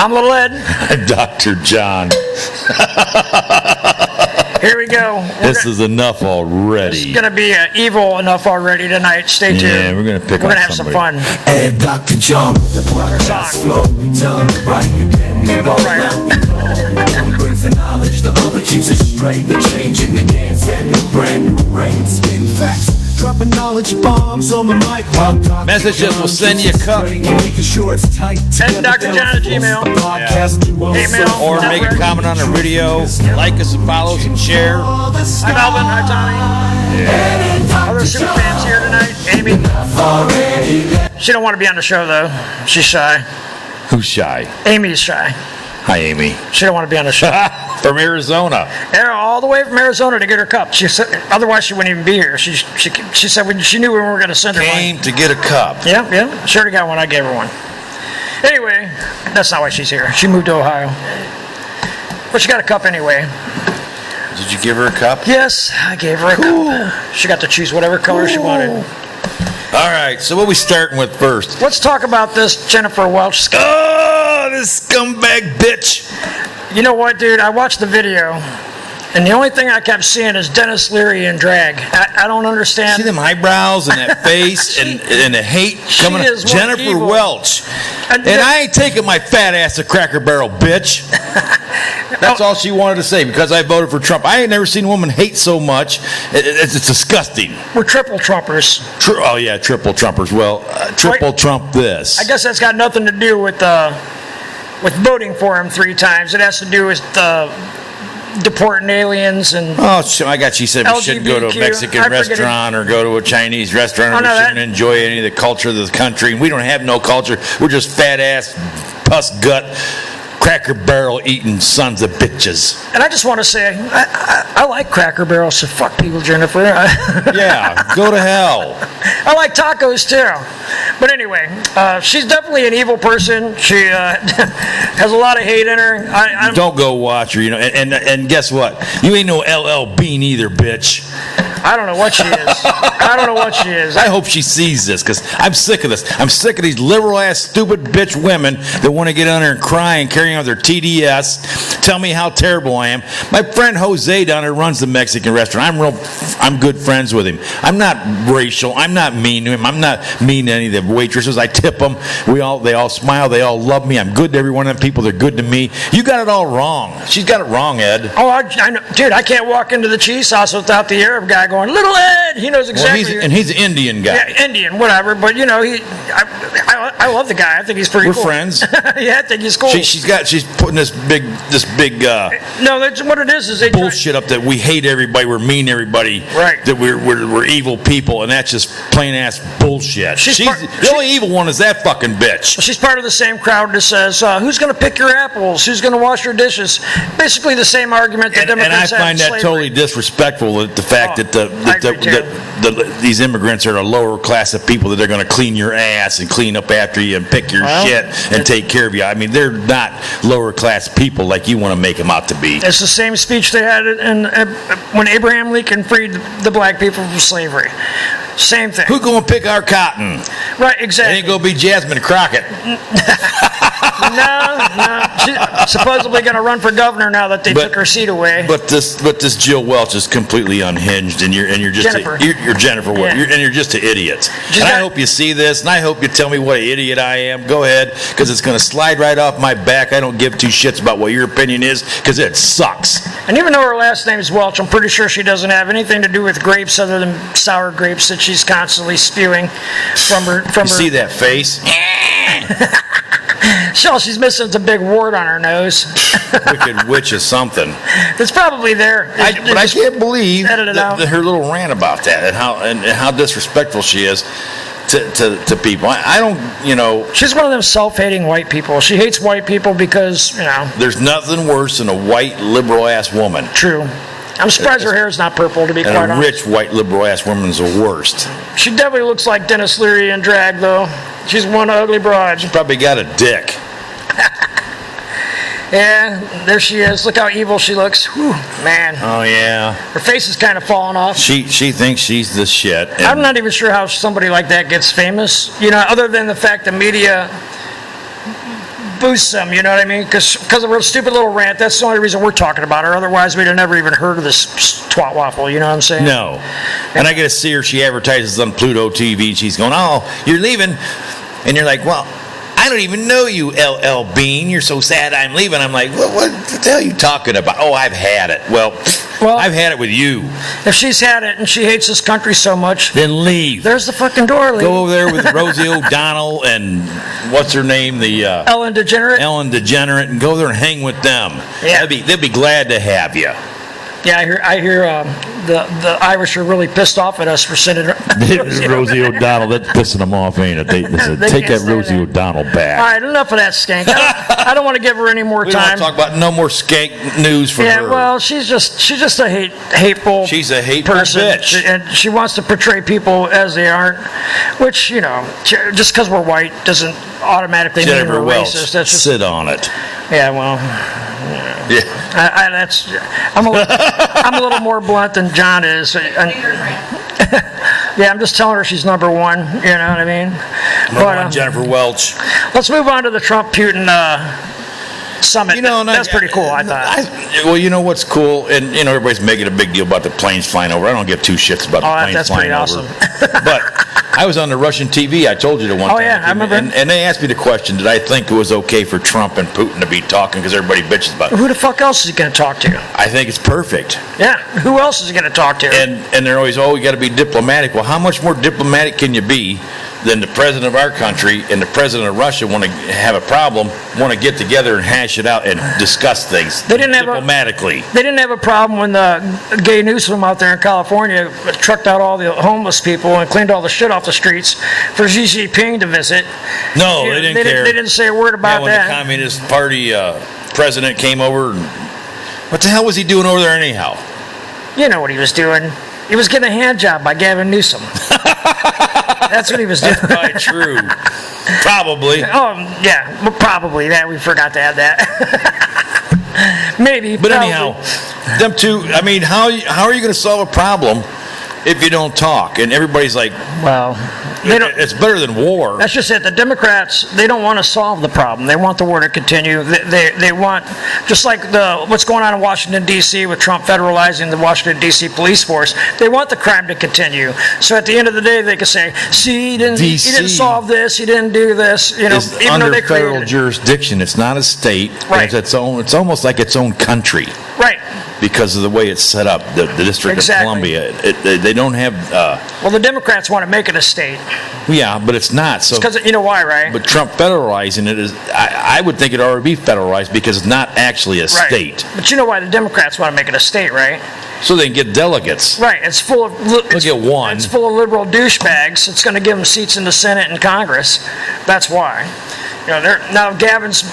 I'm Little Ed. I'm Dr. John. Here we go. This is Enuff Already. It's going to be evil enough already tonight. Stay tuned. Yeah, we're going to pick We're on going to have some fun. And Dr. John, the podcast flow, right? Brings the knowledge, the other keeps it straight. The change in the dance and the brand new rain. Spin facts. Dropping knowledge bombs on the mic. Messages will send you a cup. Making sure it's tight. And Dr. John at Gmail. Email. Or make a comment on our video. Like us and follow us and share. Hi, Melvin. Hi, Tommy. Yeah. Other super fans here tonight. Amy. She don't want to be on the show, though. She's shy. Who's shy? Amy's shy. Hi, Amy. She don't want to be on the show. From Arizona. All the way from Arizona to get her cup. She said, otherwise she wouldn't even be here. She said she knew we weren't going to send her Came one. to get a cup. Yeah. She already got one. I gave her one. Anyway, that's not why she's here. She moved to Ohio. But she got a cup anyway. Did you give her a cup? Yes, I gave her a cup. She got to choose whatever color she wanted. All right, so what are we starting with first? Let's talk about this Jenifer Welch. Oh, this scumbag bitch. You know what, dude? I watched the video, and the only thing I kept seeing is Dennis Leary in drag. I don't understand. See them eyebrows and that face and the hate coming. Is Jenifer Welch. And I ain't taking my fat ass to Cracker Barrel, bitch. That's all she wanted to say because I voted for Trump. I ain't never seen a woman hate so much. It's disgusting. We're triple Trumpers. Oh, yeah, triple Trumpers. Well, triple Trump this. I guess that's got nothing to do with voting for him 3 times. It has to do with deporting aliens and. Oh, I got you. Said we shouldn't go to a Mexican restaurant or go to a Chinese restaurant. Or we shouldn't enjoy any of the culture of the country. We don't have no culture. We're just fat ass, pus gut, Cracker Barrel eating sons of bitches. And I just want to say, I like Cracker Barrel, so fuck people, Jenifer. Yeah, go to hell. I like tacos too. But anyway, she's definitely an evil person. She has a lot of hate in her. Don't go watch her, and guess what? You ain't no LL Bean either, bitch. I don't know what she is. I hope she sees this because I'm sick of this. I'm sick of these liberal-ass, stupid bitch women that want to get on there and cry and carry on their TDS. Tell me how terrible I am. My friend Jose down there runs the Mexican restaurant. I'm good friends with him. I'm not racial. I'm not mean to him. I'm not mean to any of the waitresses. I tip them. They all smile. They all love me. I'm good to every one of them people. They're good to me. You got it all wrong. She's got it wrong, Ed. Oh, I know. Dude, I can't walk into the cheese sauce without the Arab guy going, Little Ed. He knows exactly. Well, he's an Indian guy. Yeah, Indian, whatever. But I love the guy. I think he's pretty cool. We're friends. Yeah, I think he's cool. She's putting this big. No, that's what it is they bullshit up that we hate everybody, we're mean to everybody, right? That we're evil people, and that's just plain ass bullshit. The only evil one is that fucking bitch. She's part of the same crowd that says, "Who's going to pick your apples? Who's going to wash your dishes?" Basically, the same argument that Democrats and I find that totally disrespectful. The fact that these immigrants are a lower class of people that they're going to clean your ass and clean up after you and pick your shit and take care of you. I mean, they're not lower class people like you want to make them out to be. It's the same speech they had when Abraham Lincoln freed the black people from slavery. Same thing. Who's going to pick our cotton? Right, exactly. It ain't going to be Jasmine Crockett. No. She's supposedly going to run for governor now that they took her seat away. But this Jill Welch is completely unhinged, and you're just Jenifer. You're Jenifer Welch, and you're just an idiot. I hope you see this, and I hope you tell me what an idiot I am. Go ahead, because it's going to slide right off my back. I don't give 2 shits about what your opinion is, because it sucks. And even though her last name is Welch, I'm pretty sure she doesn't have anything to do with grapes other than sour grapes that she's constantly spewing from her. See that face? All she's missing is a big wart on her nose. Wicked witch of something. It's probably there. But I can't believe her little rant about that and how disrespectful she is to people. I don't, She's one of them self-hating white people. She hates white people because, There's nothing worse than a white liberal-ass woman. True. I'm surprised her hair is not purple, to be quite honest. And a rich white liberal-ass woman's the worst. She definitely looks like Dennis Leary in drag, though. She's one ugly broad. She's probably got a dick. Yeah, there she is. Look how evil she looks. Whew, man. Oh, yeah. Her face is kind of falling off. She thinks she's the shit. I'm not even sure how somebody like that gets famous. Other than the fact the media boosts them, you know what I mean? Because of her stupid little rant, that's the only reason we're talking about her. Otherwise, we'd have never even heard of this twat waffle, you know what I'm saying? No. And I get to see her, she advertises on Pluto TV, and she's going, oh, you're leaving. And you're like, well, I don't even know you, LL Bean. You're so sad I'm leaving. I'm like, what the hell are you talking about? Oh, I've had it. Well, I've had it with you. If she's had it and she hates this country so much, then leave. There's the fucking door, lady. Go over there with Rosie O'Donnell and what's her name? The Ellen DeGenerate, and go there and hang with them. Yeah. They'd be glad to have you. Yeah, I hear the Irish are really pissed off at us for sending Rosie O'Donnell. That's pissing them off, ain't it? They said, take that Rosie O'Donnell back. All right, enough of that skank. I don't want to give her any more we time. We don't talk about no more skank news for her. Yeah, well, she's just a hateful. She's a hateful person, bitch, and she wants to portray people as they aren't. Which just because we're white doesn't automatically mean we're racist. That's just sit on it. Yeah, well. Yeah. I'm a little more blunt than John is. Yeah, I'm just telling her she's number one. You know what I mean? Jenifer Welch. Let's move on to the Trump-Putin summit. That's pretty cool, I thought. Well, you know what's cool? And, everybody's making a big deal about the planes flying over. I don't give two shits about the planes flying over. But I was on the Russian TV. I told you the one time. Oh, yeah, I remember. And they asked me the question, did I think it was okay for Trump and Putin to be talking because everybody bitches about it? Who the fuck else is he going to talk to? I think it's perfect. Yeah, who else is he going to talk to? And they're always, we got to be diplomatic. Well, how much more diplomatic can you be than the president of our country and the president of Russia want to have a problem, want to get together and hash it out and discuss things diplomatically. They didn't have a problem when the gay Newsom out there in California trucked out all the homeless people and cleaned all the shit off the streets for Xi Jinping to visit. No, they didn't care. They didn't say a word about when that. The Communist Party president came over, what the hell was he doing over there anyhow? You know what he was doing. He was getting a hand job by Gavin Newsom. That's what he was doing. That's probably true. Probably. Oh, yeah. Well, probably. That we forgot to add that. Maybe. But probably. anyhow, them two, I mean, how are you going to solve a problem if you don't talk? And everybody's like, well, it's better than war. That's just it. The Democrats, they don't want to solve the problem. They want the war to continue. They want, just like what's going on in Washington, D.C. with Trump federalizing the Washington, D.C. police force, they want the crime to continue. So at the end of the day, they can say, see, he didn't solve this, he didn't do this. Even though they created federal jurisdiction. It's not a state. Right. It's almost like its own country. Right. Because of the way it's set up, the District of Columbia, they don't have. Well, the Democrats want to make it a state. Yeah, but it's not. So because you know why, right? But Trump federalizing it is. I would think it ought to be federalized because it's not actually a state. But you know why the Democrats want to make it a state, right? So they can get delegates. Right. It's full of. They'll get one. It's full of liberal douchebags. It's going to give them seats in the Senate and Congress. That's why. Now Gavin's.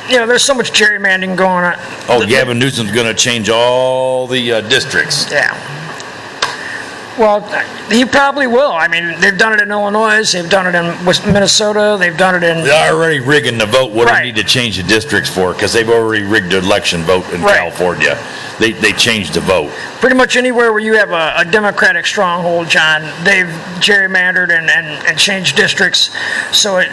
There's so much gerrymandering going on. Oh, Gavin Newsom's going to change all the districts. Yeah. Well, he probably will. I mean, they've done it in Illinois. They've done it in Minnesota. They've done it in... They're already rigging the vote. What do they need to change the districts for? Because they've already rigged the election vote in California. They changed the vote. Pretty much anywhere where you have a Democratic stronghold, John, they've gerrymandered and changed districts. So it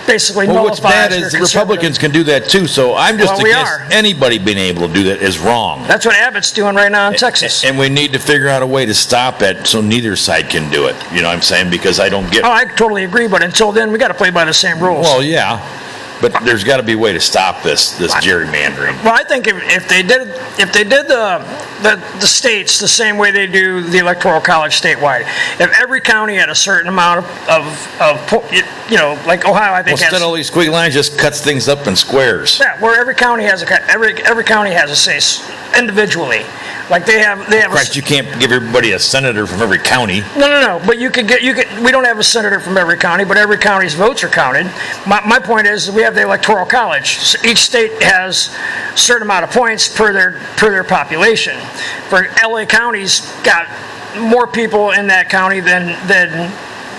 basically nullifies. What's bad is the Republicans can do that too. So I'm just against anybody being able to do that is wrong. That's what Abbott's doing right now in Texas. And we need to figure out a way to stop it so neither side can do it. You know what I'm saying? Because I don't get... Oh, I totally agree. But until then, we got to play by the same rules. Well, yeah. But there's got to be a way to stop this gerrymandering. Well, I think if they did the states the same way they do the Electoral College statewide, if every county had a certain amount of like Ohio, I think instead of all these squiggly lines, just cuts things up in squares. Yeah, where every county has every county has a say individually. Like they have. Christ, you can't give everybody a senator from every county. No. But you could. We don't have a senator from every county, but every county's votes are counted. My point is we have the Electoral College. So each state has a certain amount of points per their population. For LA County's got more people in that county than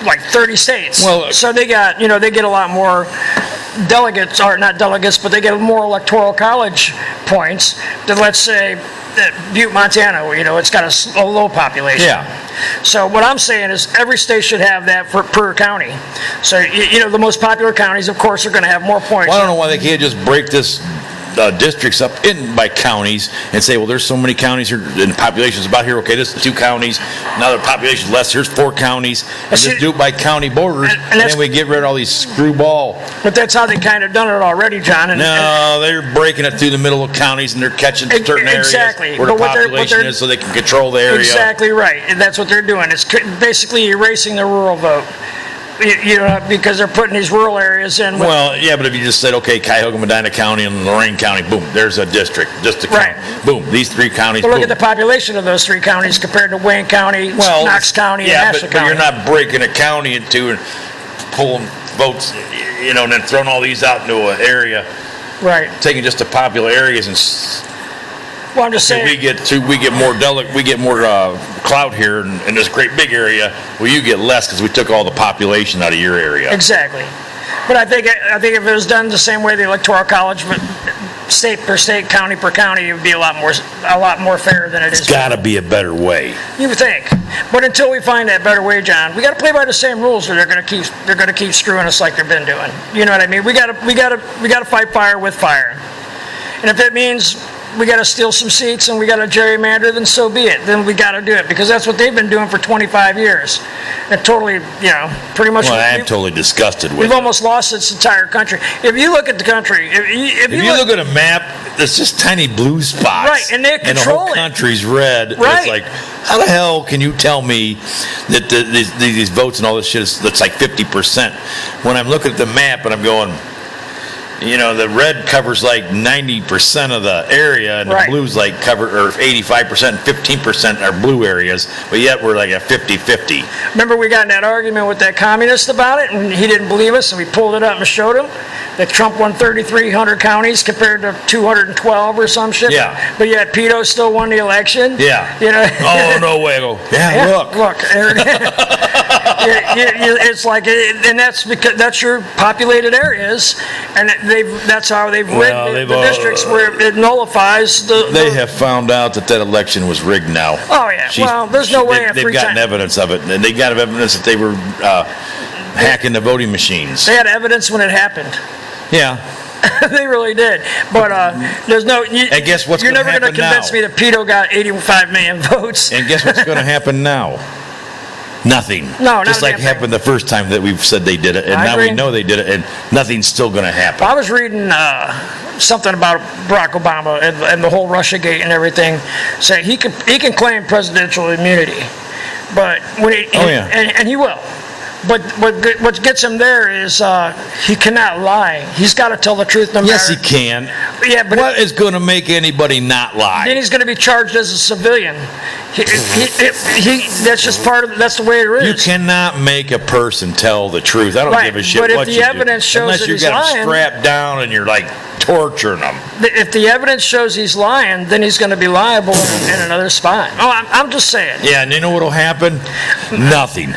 like 30 states. Well, so they get a lot more delegates, or not delegates, but they get more electoral college points than, let's say, Butte, Montana, where, it's got a low population. Yeah. So what I'm saying is every state should have that per county. So, the most popular counties, of course, are going to have more points. Well, I don't know why they can't just break this districts up in by counties and say, well, there's so many counties here, and the population's about here. Okay, this is 2 counties. Now the population's less. Here's 4 counties. And just do it by county borders, and then we get rid of all these screwball. But that's how they kind of done it already, John. No, they're breaking it through the middle of counties, and they're catching certain areas where the population is, so they can control the area. Exactly right. And that's what they're doing. It's basically erasing the rural vote. Because they're putting these rural areas in. Well, yeah, but if you just said, okay, Cuyahoga, Medina County, and Lorain County, boom, there's a district, just a county. Right. Boom, these 3 counties. But look at the population of those 3 counties compared to Wayne County, Knox County, and Ashley County. But you're not breaking a county into and pulling votes, and then throwing all these out into an area. Right. Taking just the popular areas and. Well, I'm just saying. We get more clout here in this great big area. Well, you get less because we took all the population out of your area. Exactly. But I think if it was done the same way the Electoral College, but state per state, county per county, it would be a lot more fair than it is. It's got to be a better way. You would think. But until we find that better way, John, we got to play by the same rules, or they're going to keep screwing us like they've been doing. You know what I mean? We got to fight fire with fire. And if it means we got to steal some seats and we got to gerrymander, then so be it. Then we got to do it, because that's what they've been doing for 25 years. And totally, pretty much. Well, I'm totally disgusted with it. We've almost lost this entire country. If you look at the country, if you look at a map, there's just tiny blue spots. Right, and they're controlling. And the whole country's red. Right. It's like, how the hell can you tell me that these votes and all this shit looks like 50%? When I'm looking at the map and I'm going, the red covers like 90% of the area, and the blue's like or 85%, and 15% are blue areas, but yet we're like a 50-50. Remember, we got in that argument with that communist about it, and he didn't believe us, and we pulled it up and showed him that Trump won 3,300 counties compared to 212 or some shit. Yeah. But yet Pito still won the election. Yeah. Oh, no way. I go, look. It's like, and that's because that's your populated areas, and that's how they've rigged the districts where it nullifies the. They have found out that election was rigged now. Oh yeah. There's no way. They've gotten evidence of it, and they got evidence that they were hacking the voting machines. They had evidence when it happened. Yeah. They really did. But there's no. And guess what's You're going to never happen going to convince me that Pito got 85 million votes. And guess what's going to happen now? Nothing. No, just like happened the first time that we've said they did it, and now we know they did it, and nothing's still going to happen. I was reading something about Barack Obama and the whole Russiagate and everything. Say he can claim presidential immunity, but when and he will. But what gets him there is he cannot lie. He's got to tell the truth no matter. Yes, he can. Yeah, but what is going to make anybody not lie? Then he's going to be charged as a civilian. That's just that's the way it is. You cannot make a person tell the truth. I don't give a shit what you do. But if the evidence shows that he's lying, unless you got him strapped down and you're like torturing him. If the evidence shows he's lying, then he's going to be liable in another spot. Oh, I'm just saying. Yeah, and you know what'll happen? Nothing.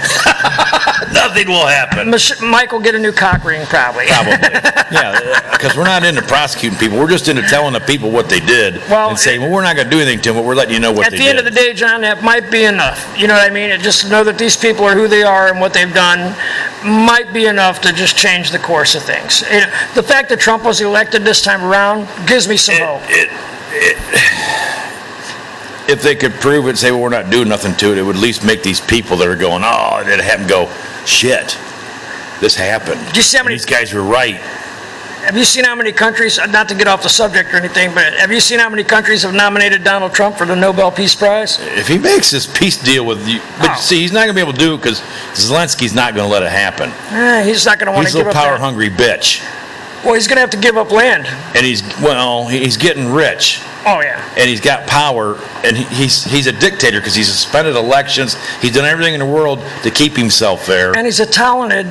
Nothing will happen. Mike will get a new cock ring, probably. Yeah, because we're not into prosecuting people. We're just into telling the people what they did and saying, well, we're not going to do anything to them, but we're letting you know what they did. At the end of the day, John, that might be enough. You know what I mean? Just to know that these people are who they are and what they've done might be enough to just change the course of things. The fact that Trump was elected this time around gives me some hope. If they could prove it and say, well, we're not doing nothing to it, it would at least make these people that are going, oh, it happened, go, shit, this happened. Do you see how many, these guys were right. Have you seen how many countries, not to get off the subject or anything, but have you seen how many countries have nominated Donald Trump for the Nobel Peace Prize? If he makes this peace deal with you, but see, he's not going to be able to do it because Zelensky's not going to let it happen. He's not going to want to give up. He's a power-hungry bitch. Well, he's going to have to give up land. And he's getting rich. Oh, yeah. And he's got power, and he's a dictator because he's suspended elections. He's done everything in the world to keep himself there. And he's a talented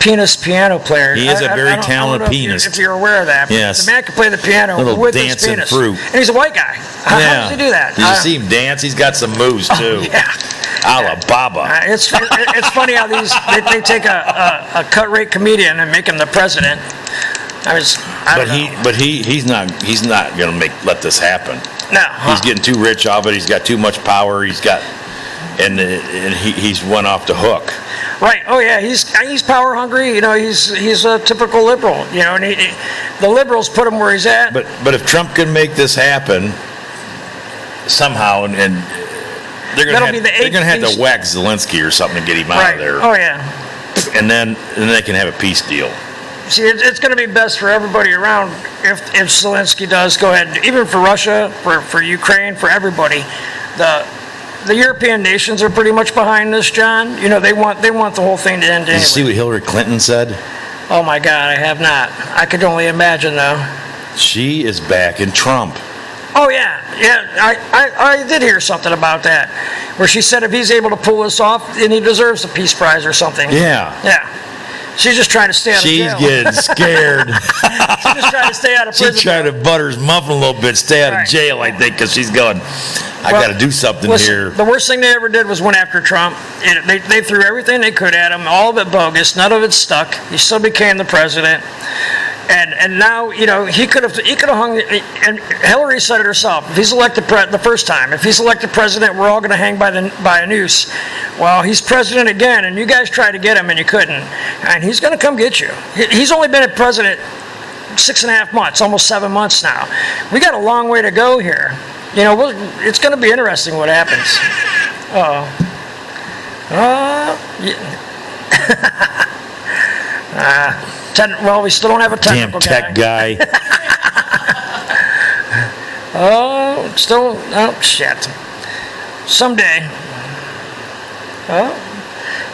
piano player. He is a very talented pianist. If you're aware of that. Yes. The man can play the piano with his penis. Fruit. And he's a white guy. How does he do that? Did you see him dance? He's got some moves, too. Yeah. Alibaba. It's funny how they take a cut-rate comedian and make him the president. He's not going to let this happen. No. He's getting too rich off it. He's got too much power. He's went off the hook. Right. Oh yeah. He's power hungry. He's a typical liberal. And the liberals put him where he's at. But if Trump can make this happen somehow, and they're going to have to whack Zelensky or something to get him out of there. Oh yeah. And then they can have a peace deal. See, it's going to be best for everybody around if Zelensky does go ahead, even for Russia, for Ukraine, for everybody. The European nations are pretty much behind this, John. They want the whole thing to end anyway. Did you see what Hillary Clinton said? Oh my God, I have not. I could only imagine though. She is backing Trump. Oh yeah. I did hear something about that, where she said if he's able to pull this off, then he deserves a peace prize or something. Yeah. Yeah. She's just trying to stay out of jail. She's getting scared. She's just trying to stay out of prison. She's trying to butter his muffin a little bit, stay out of jail, I think, because she's going, I got to do something here. The worst thing they ever did was went after Trump. They threw everything they could at him, all of it bogus, none of it stuck. He still became the president. And now, he could have hung, and Hillary said it herself, if he's elected the first time, if he's elected president, we're all going to hang by a noose. Well, he's president again, and you guys tried to get him, and you couldn't. And he's going to come get you. He's only been a president 6.5 months, almost 7 months now. We got a long way to go here. It's going to be interesting what happens. Well, we still don't have a technical damn tech guy. Shit. Someday.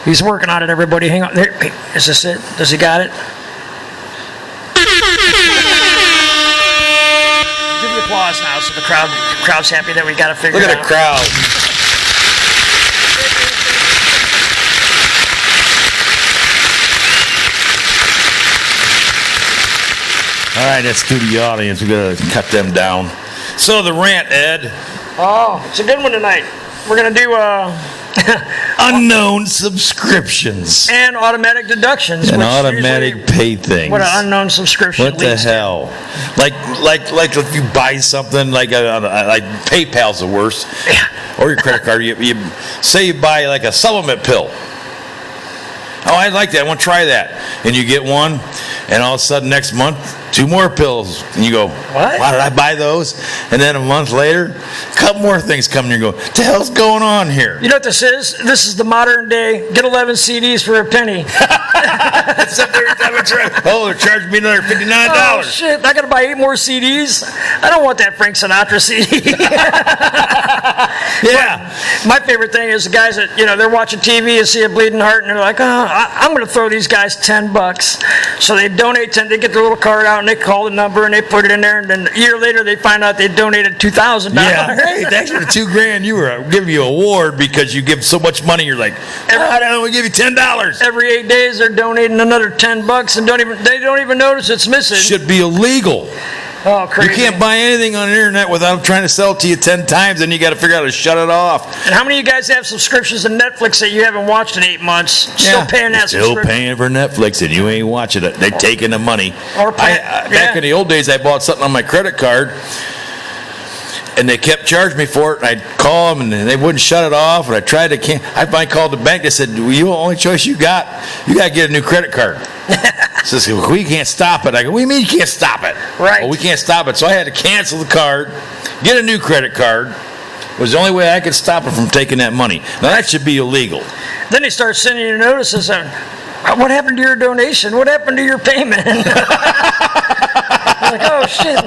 He's working on it, everybody. Hang on. There. Is this it? Does he got it? Give the applause now so the crowd's happy that we got to figure it out. Look at the crowd. All right, that's to the audience. We're going to cut them down. So the rant, Ed. Oh, it's a good one tonight. We're going to do unknown subscriptions and automatic deductions. And automatic pay things. What an unknown subscription. What the hell? Like if you buy something like PayPal's the worst, or your credit card. You say you buy like a supplement pill. Oh, I like that. I want to try that. And you get one, and all of a sudden next month, 2 more pills. And you go, what? Why did I buy those? And then a month later, a couple more things come, and you go, what the hell's going on here? You know what this is? This is the modern day, get 11 CDs for a penny. Except every time I try, they're charging me another $59. Oh, shit. I got to buy 8 more CDs? I don't want that Frank Sinatra CD. Yeah. My favorite thing is the guys that, they're watching TV and see a bleeding heart, and they're like, I'm going to throw these guys $10. So they donate 10, they get their little card out, and they call the number, and they put it in there, and then a year later, they find out they donated $2,000. Yeah. Hey, thanks for the $2,000 you were giving you an award because you give so much money. You're like, I don't we give you $10. Every 8 days, they're donating another $10, and they don't even notice it's missing. Should be illegal. Oh, crazy. You can't buy anything on the internet without trying to sell it to you 10 times, and you got to figure out how to shut it off. And how many of you guys have subscriptions to Netflix that you haven't watched in 8 months? Still paying that subscription? Still paying for Netflix, and you ain't watching it. They're taking the money. Back in the old days, I bought something on my credit card, and they kept charging me for it, and I'd call them, and they wouldn't shut it off, and I tried to I finally called the bank. They said, well, the only choice you got to get a new credit card. Says, well, we can't stop it. I go, what do you mean you can't stop it? Right. Well, we can't stop it. So I had to cancel the card, get a new credit card. It was the only way I could stop it from taking that money. Now, that should be illegal. Then they start sending you notices of, what happened to your donation? What happened to your payment? Like, oh, shit.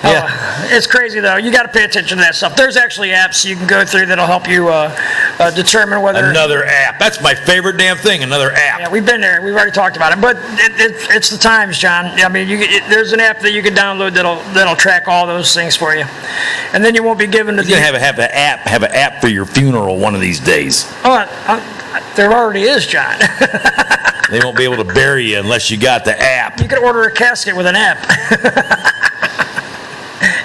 Yeah. It's crazy, though. You got to pay attention to that stuff. There's actually apps you can go through that'll help you determine whether... Another app. That's my favorite damn thing, another app. Yeah, we've been there. We've already talked about it. But it's the times, John. I mean, there's an app that you can download that'll track all those things for you. And then you won't be given to... You're going to have an app for your funeral one of these days. Oh, there already is, John. They won't be able to bury you unless you got the app. You can order a casket with an app.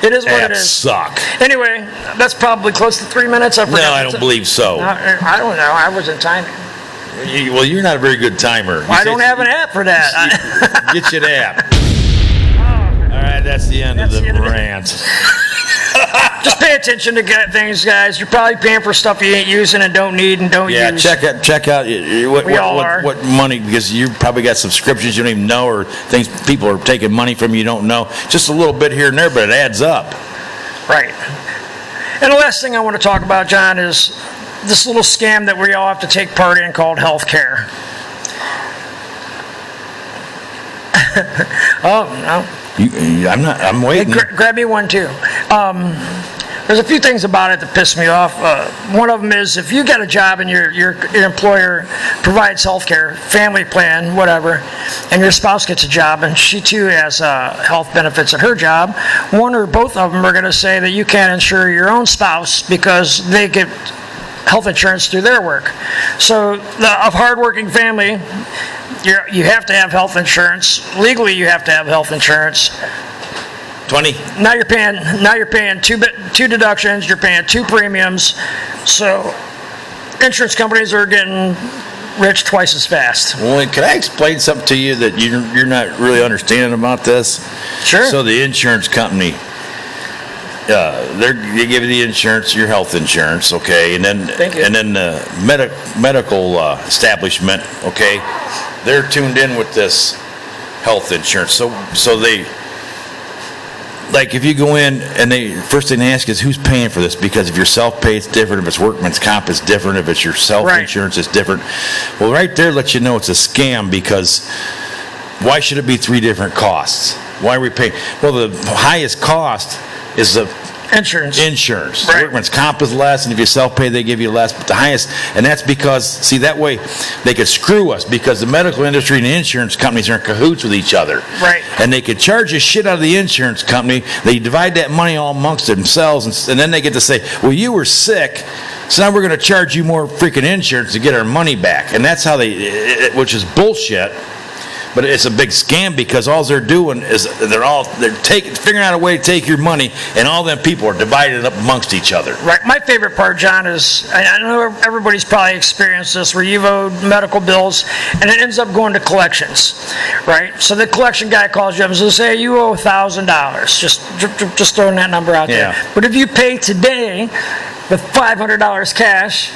It is what it is. Suck. Anyway, that's probably close to 3 minutes. No, I don't believe so. I don't know. I wasn't timing. Well, you're not a very good timer. I don't have an app for that. Get you an app. All right, that's the end of the rant. Just pay attention to things, guys. You're probably paying for stuff you ain't using and don't need and don't use. Yeah, check out what money, because you probably got subscriptions you don't even know, or things people are taking money from you don't know. Just a little bit here and there, but it adds up. Right. And the last thing I want to talk about, John, is this little scam that we all have to take part in called health care. Oh, no. I'm waiting. Hey, grab me one, too. There's a few things about it that piss me off. One of them is if you got a job and your employer provides health care, family plan, whatever, and your spouse gets a job and she too has health benefits at her job, one or both of them are going to say that you can't insure your own spouse because they get health insurance through their work. So a hardworking family, you have to have health insurance. Legally, you have to have health insurance. 20. Now you're paying two deductions. You're paying two premiums. So insurance companies are getting rich twice as fast. Well, can I explain something to you that you're not really understanding about this? Sure. So the insurance company, they give you the insurance, your health insurance, okay, and then the medical establishment, okay, they're tuned in with this health insurance. So they, like, if you go in and first thing they ask is who's paying for this, because if you're self-pay, it's different. If it's workman's comp, it's different. If it's your self-insurance, it's different. Well, right there lets you know it's a scam, because why should it be three different costs? Why are we paying? Well, the highest cost is the insurance. Right. Workman's comp is less, and if you self-pay, they give you less. But the highest, and that's because, see, that way they could screw us, because the medical industry and the insurance companies are in cahoots with each other. Right. And they could charge the shit out of the insurance company. They divide that money all amongst themselves, and then they get to say, well, you were sick, so now we're going to charge you more freaking insurance to get our money back. And that's how which is bullshit. But it's a big scam, because all they're doing is they're figuring out a way to take your money, and all them people are divided up amongst each other. Right. My favorite part, John, is I know everybody's probably experienced this, where you've owed medical bills and it ends up going to collections, right? So the collection guy calls you up and says, "Hey, you owe $1,000." Just throwing that number out there. But if you pay today with $500 cash,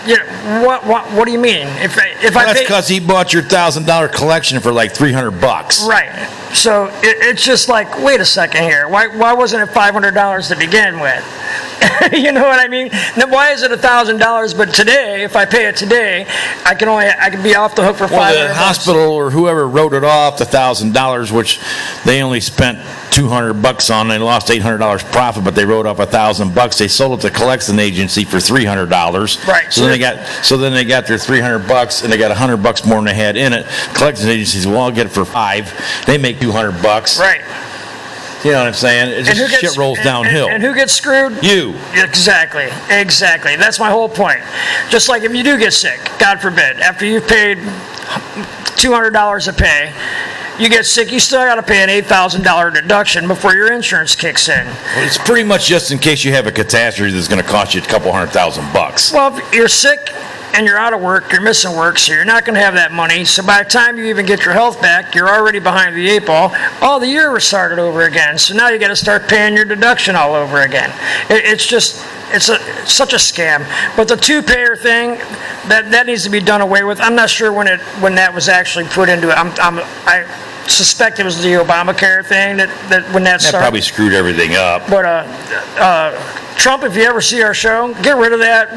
you know, what do you mean? If that's because he bought your $1,000 collection for like $300. Right. So it's just like, wait a second here. Why wasn't it $500 to begin with? You know what I mean? Now, why is it $1,000? But today, if I pay it today, I can be off the hook for $500. Well, the hospital or whoever wrote it off the $1,000, which they only spent $200 on. They lost $800 profit, but they wrote off $1,000. They sold it to collection agency for $300. Right. So then they got their $300, and they got $100 more than they had in it. Collection agencies, well, I'll get it for $5. They make $200. Right. You know what I'm saying? It just shit rolls downhill. And who gets screwed? You. Exactly. That's my whole point. Just like if you do get sick, God forbid, after you've paid $200 a pay, you get sick, you still got to pay an $8,000 deduction before your insurance kicks in. Well, it's pretty much just in case you have a catastrophe that's going to cost you a couple $100,000. Well, if you're sick and you're out of work, you're missing work, so you're not going to have that money. So by the time you even get your health back, you're already behind the 8 ball. All the year was started over again. So now you got to start paying your deduction all over again. It's such a scam. But the two-payer thing, that needs to be done away with. I'm not sure when that was actually put into it. I suspect it was the Obamacare thing that when that started. That probably screwed everything up. But Trump, if you ever see our show, get rid of that.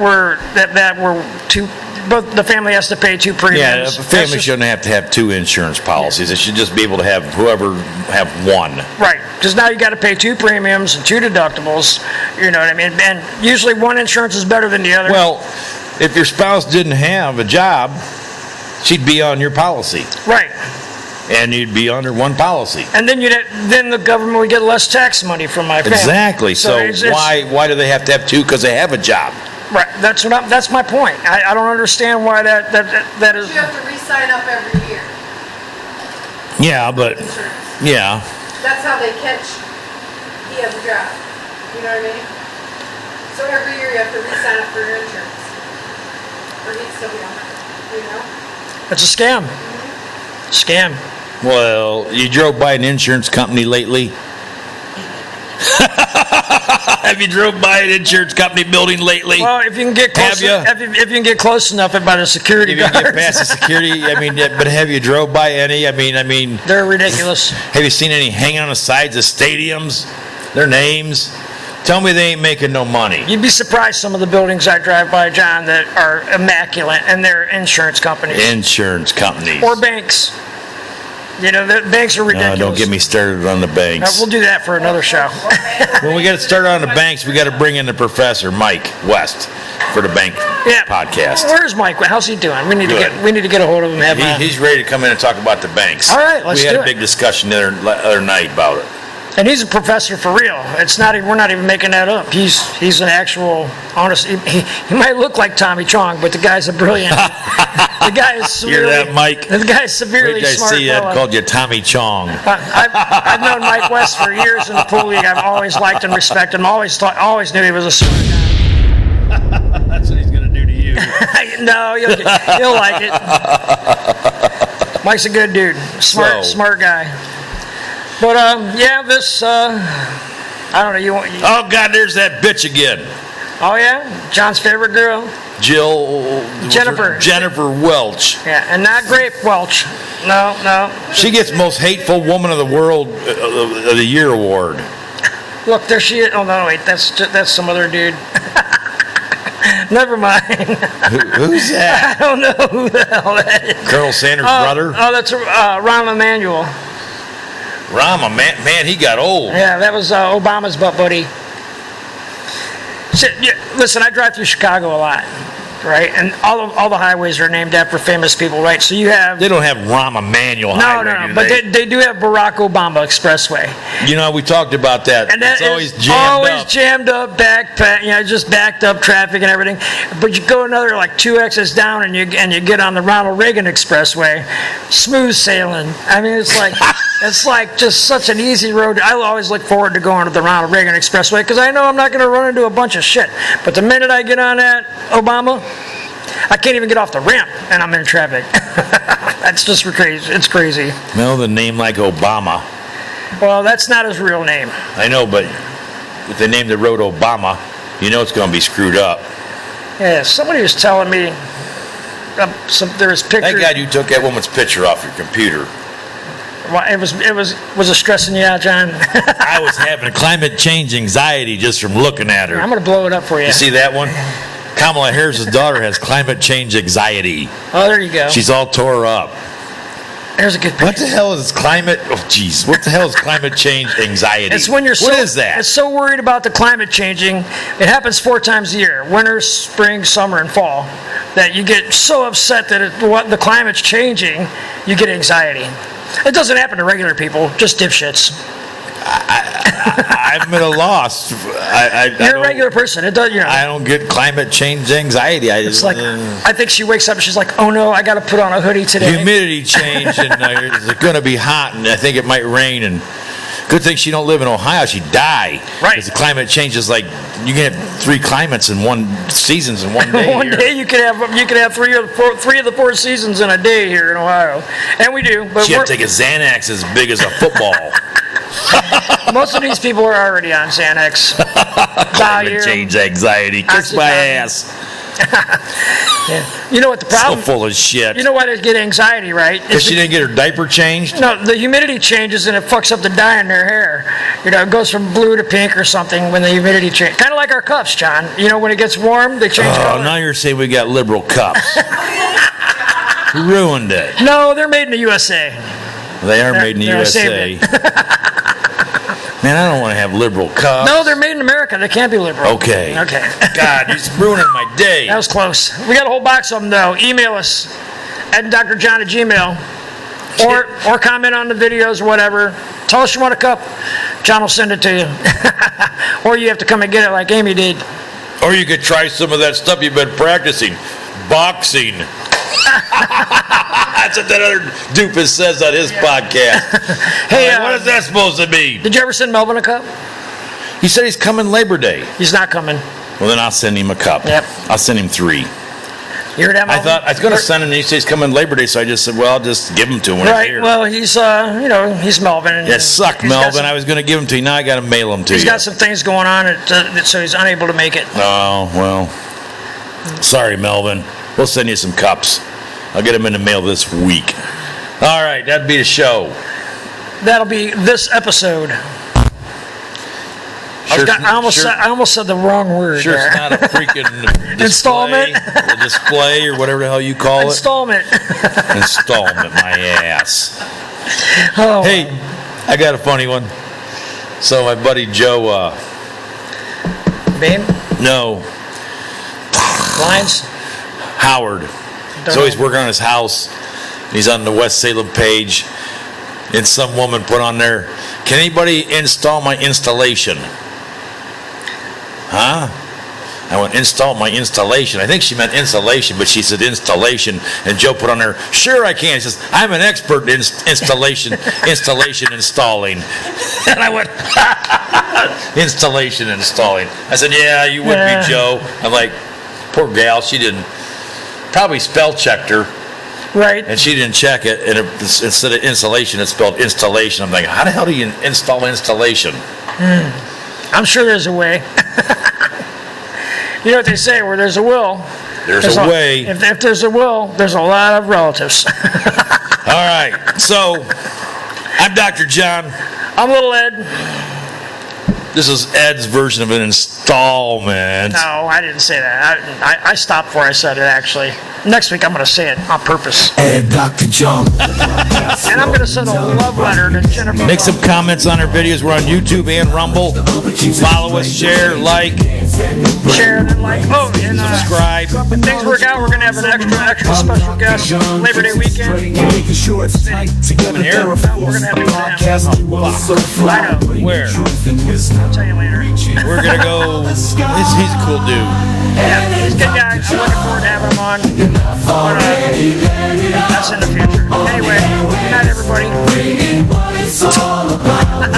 Both the family has to pay two premiums. Yeah, a family shouldn't have to have two insurance policies. It should just be able to have whoever have one. Right, because now you got to pay two premiums and two deductibles. You know what I mean? And usually one insurance is better than the other. Well, if your spouse didn't have a job, she'd be on your policy. Right. And you'd be under one policy. And then then the government would get less tax money from my family. Exactly. So why do they have to have two? Because they have a job. Right. That's my point. I don't understand why that is. You have to re-sign up every year. Yeah, but yeah. That's how they catch he has a job. You know what I mean? So every year you have to re-sign up for your insurance, or he'd still be on that. you know? It's a scam. Scam. Well, you drove by an insurance company lately? Have you drove by an insurance company building lately? Well, if you can get close, Have you? if you can get close enough by the security If you guards, get past the security, I mean, but have you drove by any? I mean, they're ridiculous. have you seen any hanging on the sides of stadiums? Their names? Tell me they ain't making no money. You'd be surprised some of the buildings I drive by, John, that are immaculate, and they're insurance companies Insurance companies. or banks. You know, the banks are ridiculous. Don't get me started on the banks. We'll do that for another show. When we get started on the banks, we got to bring in the professor, Mike West, for the bank podcast. Where's Mike? How's he doing? We need Good. to get a hold of him. He's ready to come in and talk about the banks. All right, let's We had do a it. big discussion the other night about it. And he's a professor for real. It's not. We're not even making that up. He's an actual, honest. He might look like Tommy Chong, but the guy's a brilliant. The guy is severely. Hear that, Mike? The guy is severely Wait till I smart. see that fella. called you Tommy Chong. I've known Mike West for years in the pool league. I've always liked and respected him. Always knew he was a smart guy. That's what he's going to do to you. No, he'll like it. Mike's a good dude. Smart guy. But this I don't know. Oh, God, there's that bitch again. Oh yeah, John's favorite girl. Jenifer Welch. Yeah, and not Grape Welch. No. She gets most hateful woman of the world of the year award. Look, there she is. Oh no, wait, that's some other dude. Never mind. Who's that? I don't know who the hell that is. Colonel Sanders' brother? Oh, that's Rahm Emanuel. Rama, man, he got old. Yeah, that was Obama's butt buddy. Listen, I drive through Chicago a lot, right? And all the highways are named after famous people, right? So you have... They don't have Rahm Emanuel Highway. No, but they do have Barack Obama Expressway. You know, we talked about that. And that it's always is jammed always up. jammed up, just backed up traffic and everything. But you go another like 2 exits down and you get on the Ronald Reagan Expressway, smooth sailing. I mean, it's like just such an easy road. I always look forward to going to the Ronald Reagan Expressway because I know I'm not going to run into a bunch of shit. But the minute I get on that Obama, I can't even get off the ramp and I'm in traffic. That's just crazy. It's crazy. No, the name like Obama. Well, that's not his real name. I know, but if they named the road Obama, you know it's going to be screwed up. Yeah, somebody was telling me there was pictures. Thank God you took that woman's picture off your computer. Was it stressing you out, John? I was having climate change anxiety just from looking at her. I'm going to blow it up for you. You see that one? Kamala Harris's daughter has climate change anxiety. Oh, there you go. She's all tore up. There's a good picture. What the hell is climate? Oh, jeez. What the hell is climate change anxiety? It's when you're What is that? It's so worried about the climate changing. It happens 4 times a year: winter, spring, summer, and fall. That you get so upset that the climate's changing, you get anxiety. It doesn't happen to regular people, just dipshits. I'm at a loss. You're a regular person. It does. I don't get climate change anxiety. It's like I think she wakes up and she's like, "Oh no, I got to put on a hoodie today." Humidity change, and it's going to be hot, and I think it might rain. And good thing she don't live in Ohio; she'd die. Right. Because the climate change is like you can have 3 climates in seasons in one day. One day you could have 3 of the 4 seasons in a day here in Ohio, and we do. But She had to take a Xanax as big as a football. most of these people are already on Xanax. Climate change anxiety. Kiss my ass. Yeah. You know what the problem? So full of shit. You know why they get anxiety, right? Because she didn't get her diaper changed? No, the humidity changes and it fucks up the dye in their hair. You know, it goes from blue to pink or something when the humidity changes. Kind of like our cups, John. You know, when it gets warm, they change color. Oh, now you're saying we got liberal cups. You ruined it. No, they're made in the USA. They are made in the I USA. saved Man, I don't want to have liberal cups. No, they're made in America. They can't be liberal. Okay. God, you're ruining my day. That was close. We got a whole box of them, though. Email us at drjohn@gmail. Or comment on the videos or whatever. Tell us you want a cup. John will send it to you. Or you have to come and get it like Amy did. Or you could try some of that stuff you've been practicing. Boxing. That's what that other doofus says on his podcast. Hey, what is that supposed to mean? Did you ever send Melvin a cup? He said he's coming Labor Day. He's not coming. Well, then I'll send him a cup. Yep. I'll send him 3. You heard that, I Melvin? thought I was going to send him. He says coming Labor Day, so I just said, well, I'll just give him to him when he's Right. here. Well, he's he's Melvin. And It sucked, he's got Melvin. some- I was going to give him to you. Now I got to mail him to He's you. got some things going on, so he's unable to make it. Oh, well. Sorry, Melvin. We'll send you some cups. I'll get them in the mail this week. All right, that'd be the show. That'll be this episode. I almost said the wrong word Sure, there. it's not a freaking display, Installment? or display, or whatever the hell you call it. Installment. Installment, my ass. Oh, Hey, I got a funny one. So my buddy Joe, Babe? no, Lines? Howard. Don't So he's know. working on his house. He's on the West Salem page, and some woman put on there, "Can anybody install my installation?" Huh? I went, install my installation. I think she meant insulation, but she said installation. And Joe put on there, "Sure I can." He says, "I'm an expert in installation installing." And I went, installation installing. I said, "Yeah, you would Yeah. be, Joe." I'm like, poor gal, she didn't, probably spell checked her, Right. and she didn't check it, and instead of insulation, it's spelled installation. I'm like, how the hell do you install installation? I'm sure there's a way. You know what they say, where there's a will. There's a way. If there's a will, there's a lot of relatives. All right, so I'm Dr. John. I'm Little Ed. This is Ed's version of an installment. No, I didn't say that. I stopped before I said it, actually. Next week, I'm going to say it on purpose. And Dr. John. And I'm going to send a love letter to Jenifer. Make some comments on our videos. We're on YouTube and Rumble. Follow us, share, like, Share and like. Oh, and subscribe. when things work out, we're going to have an extra special guest Labor Day weekend. Making sure it's tight together. Here? We're going to have Podcast. So fly. I know. Where? I'll tell you later. We're going to go. He's a cool dude. Yeah, he's a good guy. I'm looking forward to having him on. But, that's in the future. Anyway, good night, everybody. What it's all about.